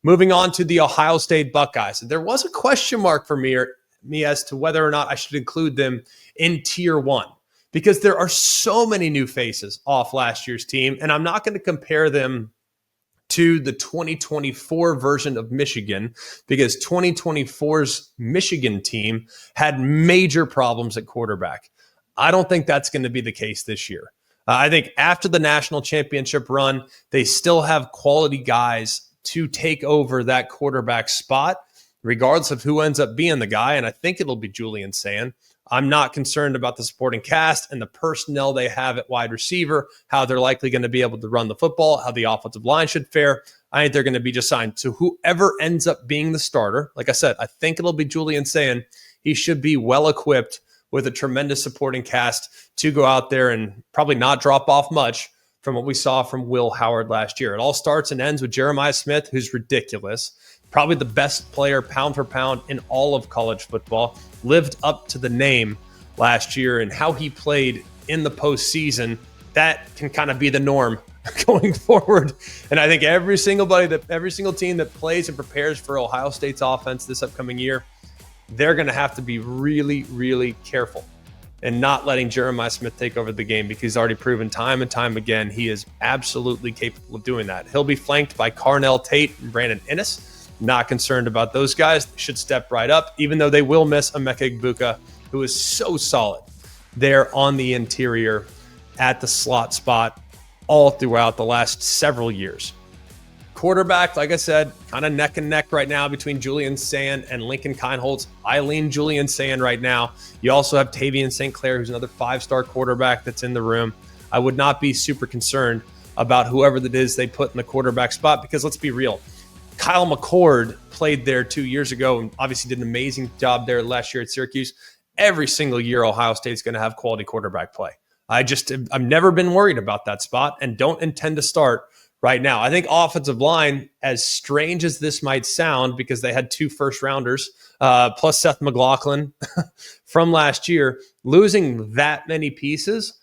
Moving on to the Ohio State Buckeyes. There was a question mark for me as to whether or not I should include them in Tier 1 because there are so many new faces off last year's team, and I'm not going to compare them to the 2024 version of Michigan because 2024's Michigan team had major problems at quarterback. I don't think that's going to be the case this year. I think after the national championship run, they still have quality guys to take over that quarterback spot, regardless of who ends up being the guy. And I think it'll be Julian Sand. I'm not concerned about the supporting cast and the personnel they have at wide receiver, how they're likely going to be able to run the football, how the offensive line should fare. I think they're going to be just signed. So whoever ends up being the starter, like I said, I think it'll be Julian Sand. He should be well equipped with a tremendous supporting cast to go out there and probably not drop off much from what we saw from Will Howard last year. It all starts and ends with Jeremiah Smith, who's ridiculous. Probably the best player pound for pound in all of college football. Lived up to the name last year, and how he played in the postseason, that can kind of be the norm going forward. And I think every single team that plays and prepares for Ohio State's offense this upcoming year, they're going to have to be really, really careful and not letting Jeremiah Smith take over the game because he's already proven time and time again he is absolutely capable of doing that. He'll be flanked by Carnell Tate and Brandon Inniss. Not concerned about those guys. They should step right up, even though they will miss Emeka Egbuka, who is so solid there on the interior at the slot spot all throughout the last several years. Quarterback, like I said, kind of neck and neck right now between Julian Sand and Lincoln Kienholz. I lean Julian Sand right now. You also have Tavian St. Clair, who's another 5-star quarterback that's in the room. I would not be super concerned about whoever that is they put in the quarterback spot because let's be real. Kyle McCord played there 2 years ago and obviously did an amazing job there last year at Syracuse. Every single year, Ohio State's going to have quality quarterback play. I've never been worried about that spot and don't intend to start right now. I think offensive line, as strange as this might sound, because they had 2 first-rounders, plus Seth McLaughlin from last year, losing that many pieces,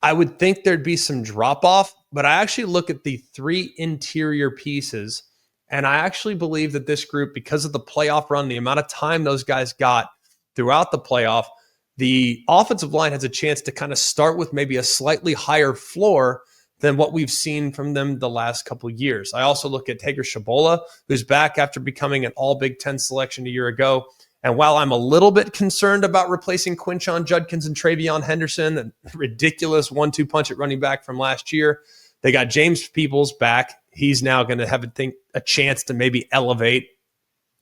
I would think there'd be some drop-off, but I actually look at the 3 interior pieces, and I actually believe that this group, because of the playoff run, the amount of time those guys got throughout the playoff, the offensive line has a chance to kind of start with maybe a slightly higher floor than what we've seen from them the last couple of years. I also look at Tager Shabola, who's back after becoming an all Big Ten selection a year ago. And while I'm a little bit concerned about replacing Quinshon Judkins and Travion Henderson, a ridiculous 1-2 punch at running back from last year, they got James Peoples back. He's now going to have a chance to maybe elevate.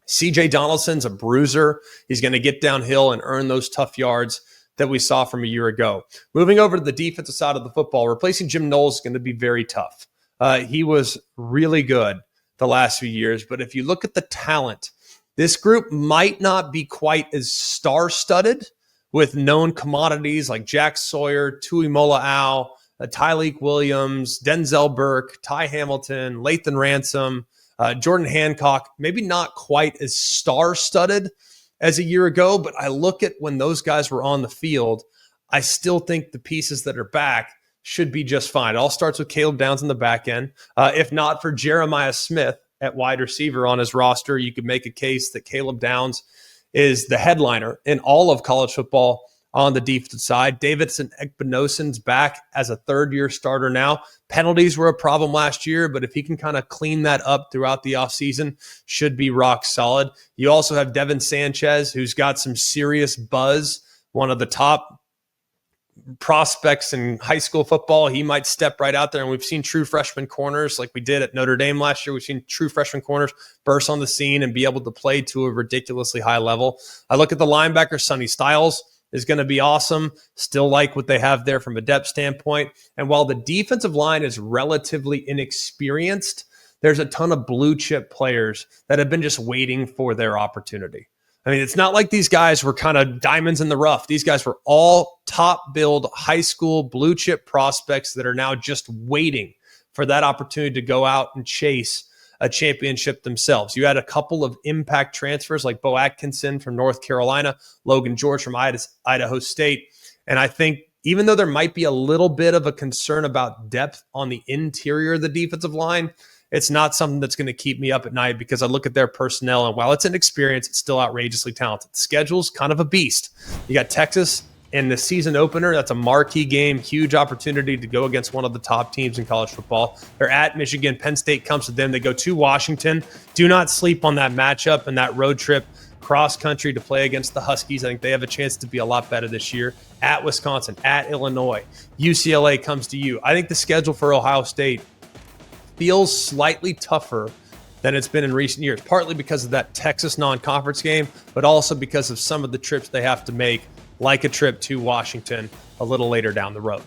CJ Donaldson's a bruiser. He's going to get downhill and earn those tough yards that we saw from a year ago. Moving over to the defensive side of the football, replacing Jim Knowles is going to be very tough. He was really good the last few years, but if you look at the talent, this group might not be quite as star-studded with known commodities like Jack Sawyer, Tui Mola'au, Tyleek Williams, Denzel Burke, Ty Hamilton, Lathan Ransom, Jordan Hancock, maybe not quite as star-studded as a year ago, but I look at when those guys were on the field, I still think the pieces that are back should be just fine. It all starts with Caleb Downs in the back end. If not for Jeremiah Smith at wide receiver on his roster, you could make a case that Caleb Downs is the headliner in all of college football on the defensive side. Davidson Ekpenoson's back as a third-year starter now. Penalties were a problem last year, but if he can kind of clean that up throughout the offseason, should be rock solid. You also have Devin Sanchez, who's got some serious buzz, one of the top prospects in high school football. He might step right out there, and we've seen true freshman corners like we did at Notre Dame last year. We've seen true freshman corners burst on the scene and be able to play to a ridiculously high level. I look at the linebacker, Sonny Styles, is going to be awesome. Still like what they have there from a depth standpoint. And while the defensive line is relatively inexperienced, there's a ton of blue chip players that have been just waiting for their opportunity. I mean, it's not like these guys were kind of diamonds in the rough. These guys were all top billed high school blue chip prospects that are now just waiting for that opportunity to go out and chase a championship themselves. You had a couple of impact transfers like Bo Atkinson from North Carolina, Logan George from Idaho State. And I think even though there might be a little bit of a concern about depth on the interior of the defensive line, it's not something that's going to keep me up at night because I look at their personnel, and while it's inexperienced, it's still outrageously talented. The schedule's kind of a beast. You got Texas in the season opener. That's a marquee game, huge opportunity to go against one of the top teams in college football. They're at Michigan. Penn State comes to them. They go to Washington. Do not sleep on that matchup and that road trip cross country to play against the Huskies. I think they have a chance to be a lot better this year. At Wisconsin, at Illinois, UCLA comes to you. I think the schedule for Ohio State feels slightly tougher than it's been in recent years, partly because of that Texas non-conference game, but also because of some of the trips they have to make, like a trip to Washington a little later down the road.